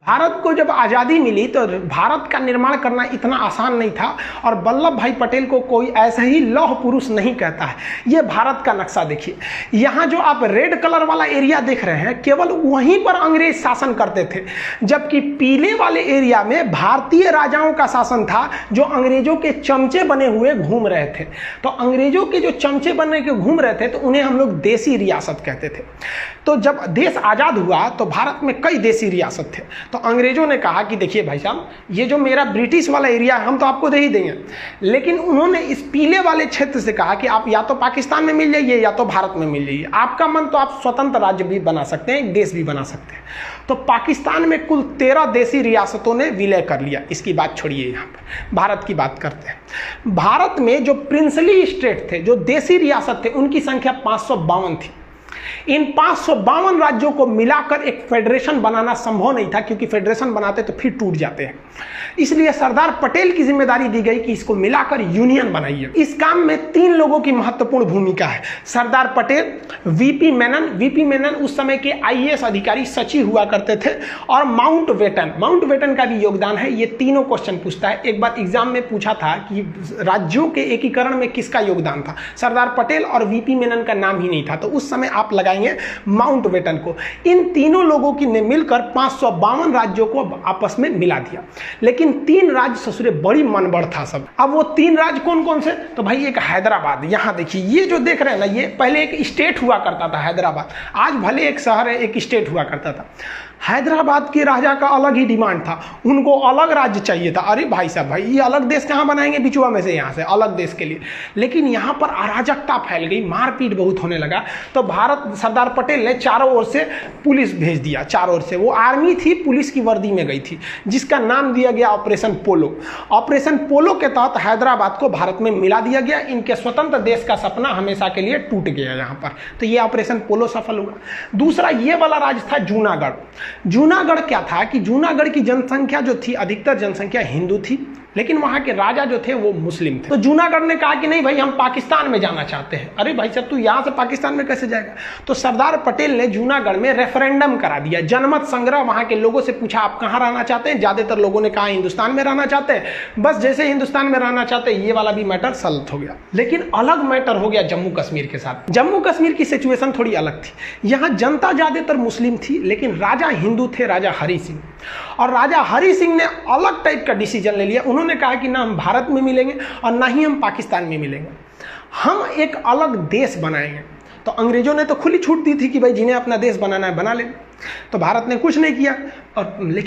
भारत को जब आज़ादी मिली तो भारत का निर्माण करना इतना आसान नहीं था और वल्लभ भाई पटेल को कोई ऐसे ही लौह पुरुष नहीं कहता है। ये भारत का नक्शा देखिए, यहाँ जो आप रेड कलर वाला एरिया देख रहे हैं केवल वहीं पर अंग्रेज शासन करते थे, जबकि पीले वाले एरिया में भारतीय राजाओं का शासन था जो अंग्रेजों के चमचे बने हुए घूम रहे थे। तो अंग्रेजों के जो चमचे बने के घूम रहे थे तो उन्हें हम लोग देसी रियासत कहते थे। तो जब देश आज़ाद हुआ तो भारत में कई देसी रियासत थे। तो अंग्रेजों ने कहा कि देखिए भाई साहब, ये जो मेरा ब्रिटिश वाला एरिया है हम तो आपको दे ही देंगे, लेकिन उन्होंने इस पीले वाले क्षेत्र से कहा कि आप या तो पाकिस्तान में मिल जाइए या तो भारत में मिल जाइए, आपका मन तो आप स्वतंत्र राज्य भी बना सकते हैं, एक देश भी बना सकते हैं। तो पाकिस्तान में कुल 13 देसी रियासतों ने विलय कर लिया। इसकी बात छोड़िए, यहाँ पर भारत की बात करते हैं। भारत में जो प्रिंसली स्टेट थे, जो देसी रियासत थे, उनकी संख्या 552 थी। इन 552 राज्यों को मिलाकर एक फेडरेशन बनाना संभव नहीं था, क्योंकि फेडरेशन बनाते तो फिर टूट जाते हैं। इसलिए सरदार पटेल की जिम्मेदारी दी गई कि इसको मिलाकर यूनियन बनाइए। इस काम में 3 लोगों की महत्वपूर्ण भूमिका है। सरदार पटेल, वीपी मेनन उस समय के आईएएस अधिकारी सचिव हुआ करते थे, और माउंटबेटन का भी योगदान है। ये तीनों क्वेश्चन पूछता है। एक बार एग्जाम में पूछा था कि राज्यों के एकीकरण में किसका योगदान था, सरदार पटेल और वीपी मेनन का नाम ही नहीं था, तो उस समय आप लगाएंगे माउंटबेटन को। इन तीनों लोगों की ने मिलकर 552 राज्यों को आपस में मिला दिया। लेकिन 3 राज्य ससुरे बड़ी मनबड़ था सब। अब वो 3 राज्य कौन कौन से, तो भाई एक हैदराबाद, यहां देखिए ये जो देख रहे हैं ना, ये पहले एक स्टेट हुआ करता था हैदराबाद, आज भले एक शहर है, एक स्टेट हुआ करता था। हैदराबाद के राजा का अलग ही डिमांड था, उनको अलग राज्य चाहिए था। अरे भाई साहब, भाई ये अलग देश कहाँ बनाएंगे बिचुआ में से, यहाँ से अलग देश के लिए। लेकिन यहाँ पर अराजकता फैल गई, मारपीट बहुत होने लगा। तो सरदार पटेल ने चारों ओर से पुलिस भेज दिया। चारों ओर से वो आर्मी थी, पुलिस की वर्दी में गई थी, जिसका नाम दिया गया ऑपरेशन पोलो। ऑपरेशन पोलो के तहत हैदराबाद को भारत में मिला दिया गया। इनके स्वतंत्र देश का सपना हमेशा के लिए टूट गया यहाँ पर। तो ये ऑपरेशन पोलो सफल हुआ। दूसरा ये वाला राज्य था जूनागढ़। जूनागढ़ क्या था कि जूनागढ़ की जनसंख्या जो थी, अधिकतर जनसंख्या हिंदू थी, लेकिन वहां के राजा जो थे वो मुस्लिम थे। तो जूनागढ़ ने कहा कि नहीं भाई, हम पाकिस्तान में जाना चाहते हैं। अरे भाई साहब, तू यहां से पाकिस्तान में कैसे जाएगा। तो सरदार पटेल ने जूनागढ़ में रेफरेंडम करा दिया, जनमत संग्रह। वहां के लोगों से पूछा आप कहां रहना चाहते हैं। ज्यादातर लोगों ने कहा हिंदुस्तान में रहना चाहते हैं। बस जैसे हिंदुस्तान में रहना चाहते हैं, ये वाला भी मैटर सॉल्व हो गया। लेकिन अलग मैटर हो गया जम्मू कश्मीर के साथ। जम्मू कश्मीर की सिचुएशन थोड़ी अलग थी। यहाँ जनता ज्यादातर मुस्लिम थी, लेकिन राजा हिंदू थे, राजा हरि सिंह। और राजा हरि सिंह ने अलग टाइप का डिसीजन ले लिया। उन्होंने कहा कि ना हम भारत में मिलेंगे और ना ही हम पाकिस्तान में मिलेंगे, हम एक अलग देश बनाएंगे। तो अंग्रेजों ने तो खुली छूट दी थी कि भाई जिन्हें अपना देश बनाना है बना लें। तो भारत ने कुछ नहीं किया। और लेकिन